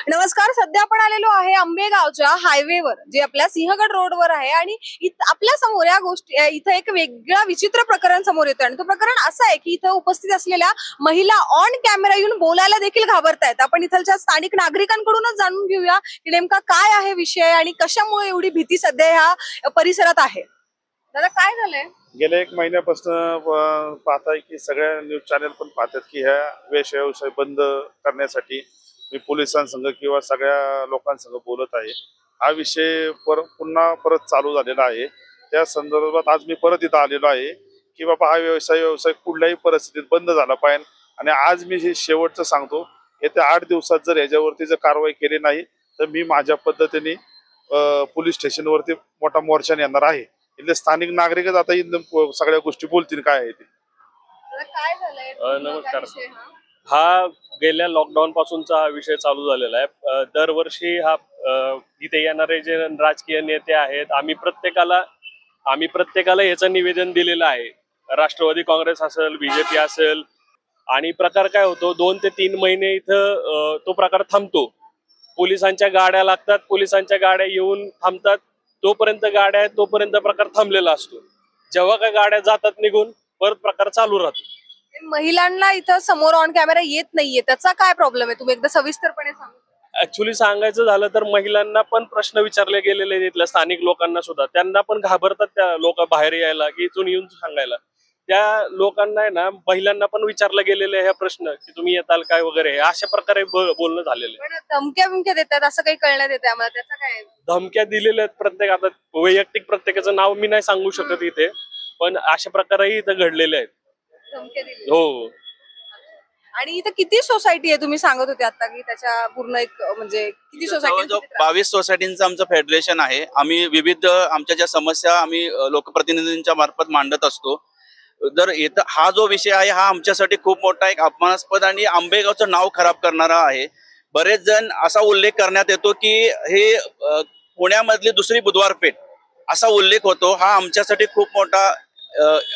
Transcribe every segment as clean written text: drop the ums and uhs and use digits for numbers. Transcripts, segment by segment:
नमस्कार. सध्या आपण आलेलो आहे आंबेगावच्या हायवेवर, जे आपल्या सिंहगड रोडवर आहे आणि आपल्या समोर या गोष्टी इथं एक वेगळा विचित्र प्रकरण समोर येतं आणि तो प्रकरण असं आहे की इथं उपस्थित असलेल्या महिला ऑन कॅमेरा येऊन बोलायला देखील घाबरतायत. आपण इथलच्या स्थानिक नागरिकांकडूनच जाणून घेऊया की नेमका काय आहे विषय आणि कशामुळे एवढी भीती सध्या ह्या परिसरात आहे. दादा, काय झालंय? गेल्या 1 महिन्यापासून पाहताय की सगळ्या न्यूज चॅनल पण पाहतात की ह्या व्यवसाय बंद करण्यासाठी मी पोलिसांसंग किंवा सगळ्या लोकांसंग बोलत आहे. हा विषय पुन्हा परत चालू झालेला आहे. त्या संदर्भात आज मी परत इथं आलेलो आहे की बाबा हा व्यवसाय कुठल्याही परिस्थितीत बंद झाला पाहिजे. आणि आज मी हे शेवटचं सांगतो, येत्या 8 दिवसात जर याच्यावरती जर कारवाई केली नाही तर मी माझ्या पद्धतीने पोलीस स्टेशनवरती मोठा मोर्चाने येणार आहे. इथले स्थानिक नागरिकच आता इथं सगळ्या गोष्टी बोलतील काय आहे ते. काय झालंय? नमस्कार. हा गेल्या लॉकडाऊन पासूनचा हा विषय चालू झालेला आहे. दरवर्षी हा इथे येणारे जे राजकीय नेते आहेत, आम्ही प्रत्येकाला याचं निवेदन दिलेलं आहे. राष्ट्रवादी काँग्रेस असेल, बीजेपी असेल. आणि प्रकार काय होतो, 2 ते 3 महिने इथं तो प्रकार थांबतो. पोलिसांच्या गाड्या लागतात, पोलिसांच्या गाड्या येऊन थांबतात. तोपर्यंत गाड्या आहेत तोपर्यंत प्रकार थांबलेला असतो. जेव्हा काय गाड्या जातात निघून, परत प्रकार चालू राहतो. महिलांना इथं समोर ऑन कॅमेरा येत नाहीये, त्याचा काय प्रॉब्लेम आहे? तुम्ही एकदा सविस्तरपणे सांगा. ऍक्च्युली सांगायचं झालं तर महिलांना पण प्रश्न विचारले गेलेले आहेत, इथल्या स्थानिक लोकांना सुद्धा. त्यांना पण घाबरतात त्या लोक बाहेर यायला की इथून येऊन सांगायला. त्या लोकांना आहे ना, महिलांना पण विचारलं गेलेलं आहे हा प्रश्न की तुम्ही येताल काय वगैरे, अशा प्रकारे बोलणं झालेलं आहे. पण धमक्या देतात असं काही कळण्यात येते आम्हाला, त्याचा काय? धमक्या दिलेल्या आहेत प्रत्येक. आता वैयक्तिक प्रत्येकाचं नाव मी नाही सांगू शकत इथे, पण अशा प्रकारही इथं घडलेले आहेत. धमक्या दिली? हो. आणि इथं किती सोसायटी आहे? तुम्ही सांगत होते आता की त्याच्या पूर्ण एक म्हणजे किती सोसायटी? 22 सोसायटींचं आमचं फेडरेशन आहे. आम्ही विविध आमच्या ज्या समस्या आम्ही लोकप्रतिनिधींच्या मार्फत मांडत असतो. जर इथं हा जो विषय आहे हा आमच्यासाठी खूप मोठा एक अपमानास्पद आणि आंबेगावचं नाव खराब करणारा आहे. बरेच जण असा उल्लेख करण्यात येतो की हे पुण्यामधली दुसरी बुधवार पेठ असा उल्लेख होतो. हा आमच्यासाठी खूप मोठा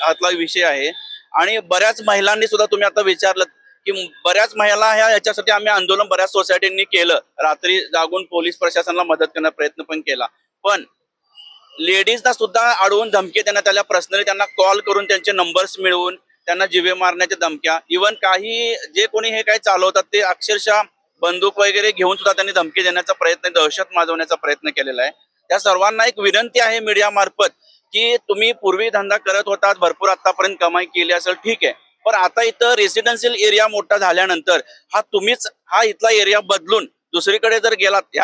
हातला विषय आहे. आणि बऱ्याच महिलांनी सुद्धा, तुम्ही आता विचारलं की बऱ्याच महिला याच्यासाठी आम्ही आंदोलन बऱ्याच सोसायटींनी केलं. रात्री जागून पोलीस प्रशासनाला मदत करण्याचा प्रयत्न पण केला. पण लेडीजना सुद्धा अडवून धमकी देण्यात आल्या. पर्सनली त्यांना कॉल करून त्यांचे नंबर्स मिळवून त्यांना जीवे मारण्याच्या धमक्या. इव्हन काही जे कोणी हे काही चालवतात ते अक्षरशः बंदूक वगैरे घेऊन सुद्धा त्यांनी धमकी देण्याचा प्रयत्न, दहशत माजवण्याचा प्रयत्न केलेला आहे. त्या सर्वांना एक विनंती आहे मीडिया मार्फत की तुम्ही पूर्वी धंदा करत होतात, भरपूर आतापर्यंत कमाई केली असेल, ठीक आहे. पण आता इथं रेसिडेन्शियल एरिया मोठा झाल्यानंतर हा इथला एरिया बदलून दुसरीकडे जर गेलात,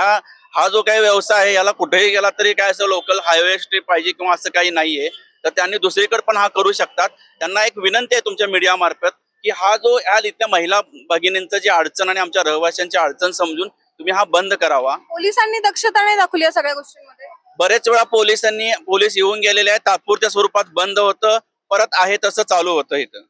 हा जो काही व्यवसाय आहे याला कुठेही गेला तरी काय असं लोकल हायवे स्ट्रीट पाहिजे किंवा असं काही नाहीये, तर त्यांनी दुसरीकडे पण हा करू शकतात. त्यांना एक विनंती आहे तुमच्या मीडिया मार्फत की हा जो इथल्या महिला भगिनींचं जे अडचण आणि आमच्या रहिवाशांची अडचण समजून तुम्ही हा बंद करावा. पोलिसांनी दक्षता नाही दाखवली या सगळ्या गोष्टींमध्ये? बरेच वेळा पोलीस येऊन गेलेले आहेत. तात्पुरत्या स्वरूपात बंद होतं, परत आहे तसं चालू होतं इथं.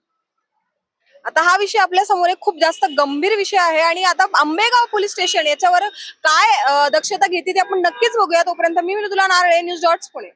आता हा विषय आपल्या समोर एक खूप जास्त गंभीर विषय आहे आणि आता आंबेगाव पोलीस स्टेशन याच्यावर काय दक्षता घेते ते आपण नक्कीच बघूया. तोपर्यंत मी मृदुला नारळे, न्यूज डॉट्स पुणे.